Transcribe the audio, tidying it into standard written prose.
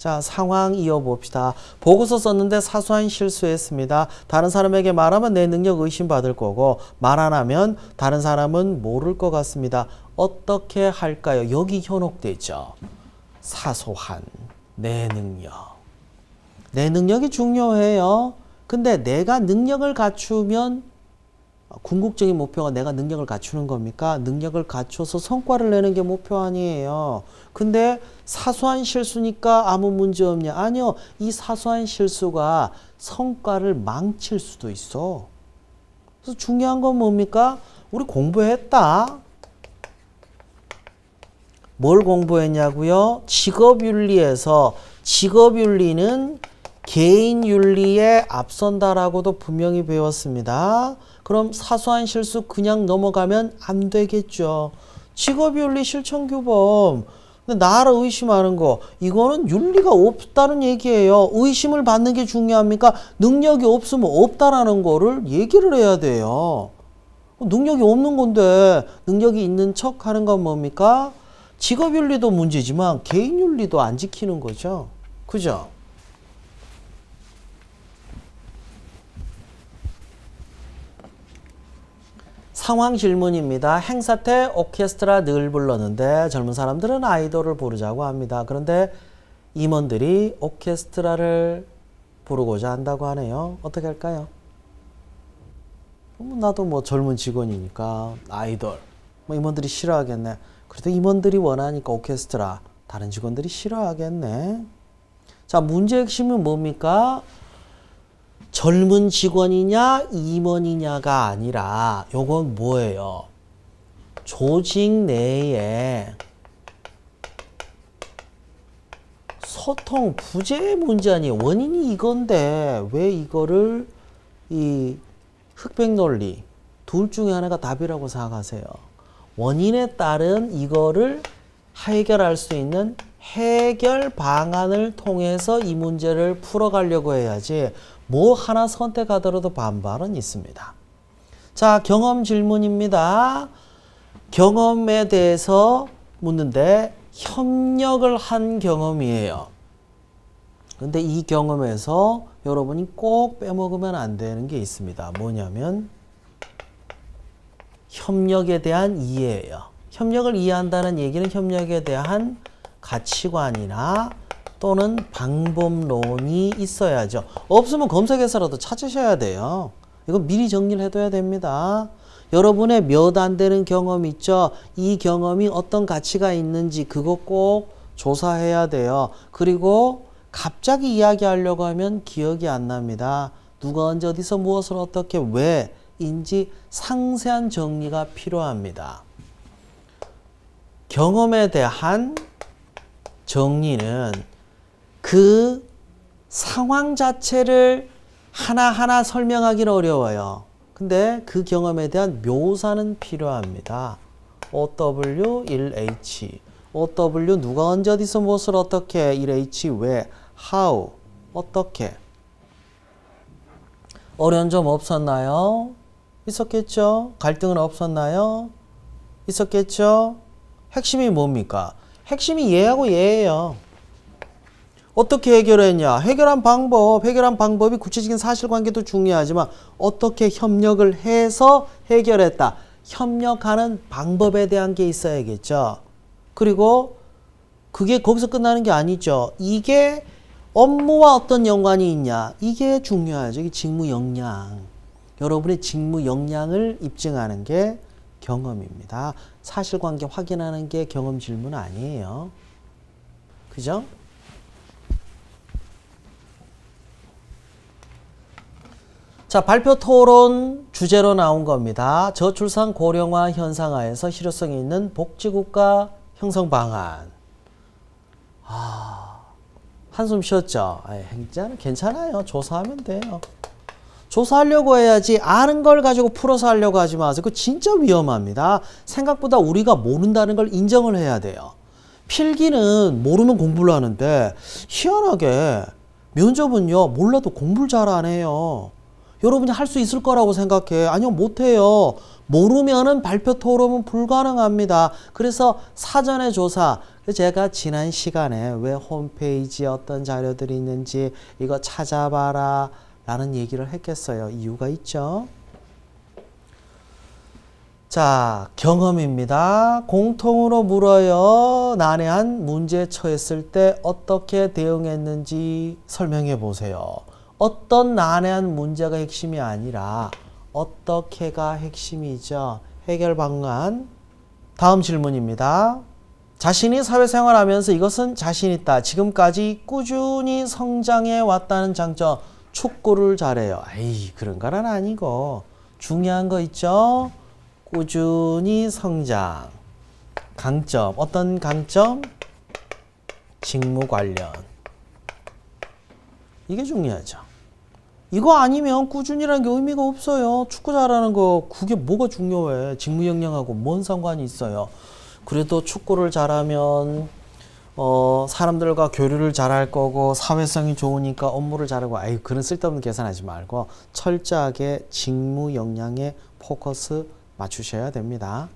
자, 상황 이어봅시다. 보고서 썼는데 사소한 실수했습니다. 다른 사람에게 말하면 내 능력 의심받을 거고 말 안 하면 다른 사람은 모를 것 같습니다. 어떻게 할까요? 여기 현혹돼 있죠. 사소한 내 능력. 내 능력이 중요해요. 근데 내가 능력을 갖추면 궁극적인 목표가 내가 능력을 갖추는 겁니까? 능력을 갖춰서 성과를 내는 게 목표 아니에요. 근데 사소한 실수니까 아무 문제 없냐? 아니요. 이 사소한 실수가 성과를 망칠 수도 있어. 그래서 중요한 건 뭡니까? 우리 공부했다. 뭘 공부했냐고요? 직업윤리에서 직업윤리는 개인윤리에 앞선다라고도 분명히 배웠습니다. 그럼 사소한 실수 그냥 넘어가면 안 되겠죠. 직업윤리 실천규범. 근데 나를 의심하는 거 이거는 윤리가 없다는 얘기예요. 의심을 받는 게 중요합니까? 능력이 없으면 없다라는 거를 얘기를 해야 돼요. 능력이 없는 건데 능력이 있는 척 하는 건 뭡니까? 직업윤리도 문제지만 개인윤리도 안 지키는 거죠. 그죠? 상황 질문입니다. 행사 때 오케스트라 늘 불렀는데 젊은 사람들은 아이돌을 부르자고 합니다. 그런데 임원들이 오케스트라를 부르고자 한다고 하네요. 어떻게 할까요? 나도 뭐 젊은 직원이니까 아이돌. 뭐 임원들이 싫어하겠네. 그래도 임원들이 원하니까 오케스트라. 다른 직원들이 싫어하겠네. 자, 문제의 핵심은 뭡니까? 젊은 직원이냐 임원이냐가 아니라 요건 뭐예요? 조직 내에 소통 부재 문제 아니에요. 원인이 이건데 왜 이거를 이 흑백 논리 둘 중에 하나가 답이라고 생각하세요. 원인에 따른 이거를 해결할 수 있는 해결 방안을 통해서 이 문제를 풀어가려고 해야지 뭐 하나 선택하더라도 반발은 있습니다. 자, 경험 질문입니다. 경험에 대해서 묻는데 협력을 한 경험이에요. 근데 이 경험에서 여러분이 꼭 빼먹으면 안 되는 게 있습니다. 뭐냐면 협력에 대한 이해예요. 협력을 이해한다는 얘기는 협력에 대한 가치관이나 또는 방법론이 있어야죠. 없으면 검색해서라도 찾으셔야 돼요. 이건 미리 정리를 해둬야 됩니다. 여러분의 몇 안 되는 경험 있죠? 이 경험이 어떤 가치가 있는지 그거 꼭 조사해야 돼요. 그리고 갑자기 이야기하려고 하면 기억이 안 납니다. 누가 언제 어디서 무엇을 어떻게 왜인지 상세한 정리가 필요합니다. 경험에 대한 정리는 그 상황 자체를 하나하나 설명하기는 어려워요. 근데 그 경험에 대한 묘사는 필요합니다. OW1H OW 누가 언제 어디서 무엇을 어떻게 1H 왜 how 어떻게 어려운 점 없었나요? 있었겠죠? 갈등은 없었나요? 있었겠죠? 핵심이 뭡니까? 핵심이 얘하고 얘예요. 어떻게 해결했냐? 해결한 방법이 구체적인 사실관계도 중요하지만 어떻게 협력을 해서 해결했다. 협력하는 방법에 대한 게 있어야겠죠. 그리고 그게 거기서 끝나는 게 아니죠. 이게 업무와 어떤 연관이 있냐? 이게 중요하죠. 이게 직무 역량. 여러분의 직무 역량을 입증하는 게 경험입니다. 사실관계 확인하는 게 경험 질문 아니에요. 그죠? 자, 발표 토론 주제로 나온 겁니다. 저출산 고령화 현상하에서 실효성이 있는 복지국가 형성 방안. 한숨 쉬었죠? 행자는 괜찮아요. 조사하면 돼요. 조사하려고 해야지 아는 걸 가지고 풀어서 하려고 하지 마세요. 그거 진짜 위험합니다. 생각보다 우리가 모른다는 걸 인정을 해야 돼요. 필기는 모르면 공부를 하는데 희한하게 면접은요. 몰라도 공부를 잘 안 해요. 여러분이 할 수 있을 거라고 생각해. 아니요, 못해요. 모르면은 발표 토론은 불가능합니다. 그래서 사전에 조사, 제가 지난 시간에 왜 홈페이지에 어떤 자료들이 있는지 이거 찾아봐라 라는 얘기를 했겠어요. 이유가 있죠. 자, 경험입니다. 공통으로 물어요. 난해한 문제에 처했을 때 어떻게 대응했는지 설명해 보세요. 어떤 난해한 문제가 핵심이 아니라 어떻게가 핵심이죠. 해결 방안. 다음 질문입니다. 자신이 사회생활하면서 이것은 자신 있다. 지금까지 꾸준히 성장해 왔다는 장점. 축구를 잘해요. 에이, 그런 건 아니고 중요한 거 있죠. 꾸준히 성장. 강점. 어떤 강점? 직무 관련. 이게 중요하죠. 이거 아니면 꾸준히라는 게 의미가 없어요. 축구 잘하는 거 그게 뭐가 중요해. 직무 역량하고 뭔 상관이 있어요. 그래도 축구를 잘하면 사람들과 교류를 잘할 거고 사회성이 좋으니까 업무를 잘하고 아유 그런 쓸데없는 계산하지 말고 철저하게 직무 역량에 포커스 맞추셔야 됩니다.